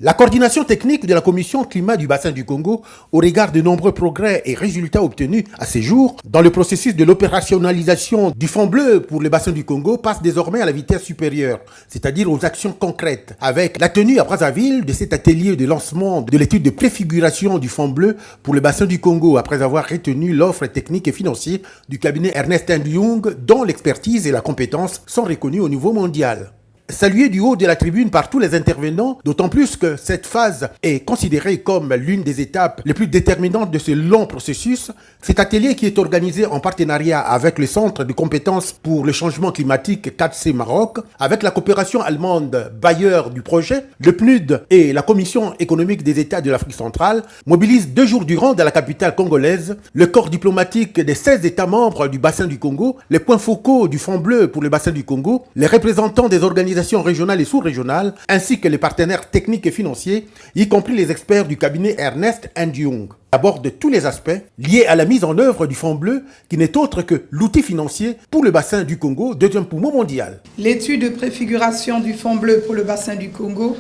La coordination technique de la Commission climat du bassin du Congo, au regard de nombreux progrès et résultats obtenus à ce jour, dans le processus de l'opérationnalisation du Fonds bleu pour le bassin du Congo, passe désormais à la vitesse supérieure, c'est-à-dire aux actions concrètes, avec la tenue à Brazzaville de cet atelier de lancement de l'étude de préfiguration du Fonds bleu pour le bassin du Congo, après avoir retenu l'offre technique et financière du cabinet Ernst & Young, dont l'expertise et la compétence sont reconnues au niveau mondial. Salué du haut de la tribune par tous les intervenants, d'autant plus que cette phase est considérée comme l'une des étapes les plus déterminantes de ce long processus. Cet atelier, qui est organisé en partenariat avec le Centre de compétences pour le changement climatique 4C Maroc, avec la coopération allemande bailleur du projet, le PNUD et la Commission économique des États de l'Afrique centrale, mobilise 2 jours durant dans la capitale congolaise le corps diplomatique des 16 États membres du bassin du Congo, les points focaux du Fonds bleu pour le bassin du Congo, les représentants des organisations régionales et sous-régionales, ainsi que les partenaires techniques et financiers, y compris les experts du cabinet Ernst & Young, abordent tous les aspects liés à la mise en œuvre du Fonds bleu, qui n'est autre que l'outil financier pour le bassin du Congo, deuxième poumon mondial. L'étude de préfiguration du Fonds bleu pour le bassin du Congo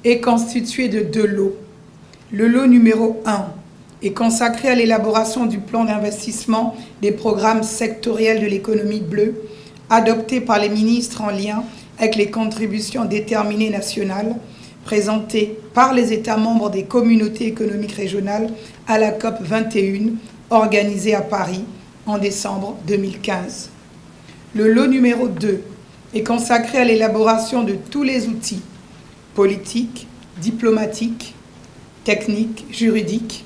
est constituée de 2 lots. Le lot numéro 1 est consacré à l'élaboration du plan d'investissement des programmes sectoriels de l'économie bleue, adopté par les ministres en lien avec les contributions déterminées nationales présentées par les États membres des communautés économiques régionales à la COP 21 organisée à Paris en décembre 2015. Le lot numéro 2 est consacré à l'élaboration de tous les outils politiques, diplomatiques, techniques, juridiques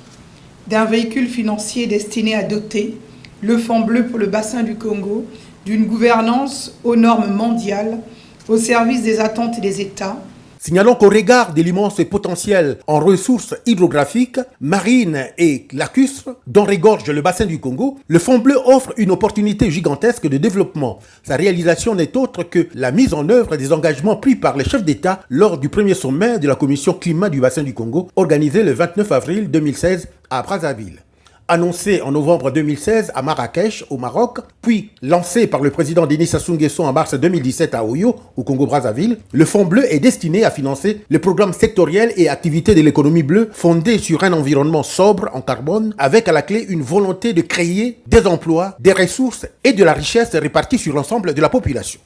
d'un véhicule financier destiné à doter le Fonds bleu pour le bassin du Congo d'une gouvernance aux normes mondiales au service des attentes des États. Signalons qu'au regard de l'immense potentiel en ressources hydrographiques, marines et lacustres dont regorge le bassin du Congo, le Fonds bleu offre une opportunité gigantesque de développement. Sa réalisation n'est autre que la mise en œuvre des engagements pris par les chefs d'État lors du premier sommet de la Commission climat du bassin du Congo, organisé le 29 avril 2016 à Brazzaville. Annoncé en novembre 2016 à Marrakech, au Maroc, puis lancé par le président Denis Sassou Nguesso en mars 2017 à Oyo, au Congo-Brazzaville, le Fonds bleu est destiné à financer les programmes sectoriels et activités de l'économie bleue fondés sur un environnement sobre en carbone, avec à la clé une volonté de créer des emplois, des ressources et de la richesse répartie sur l'ensemble de la population.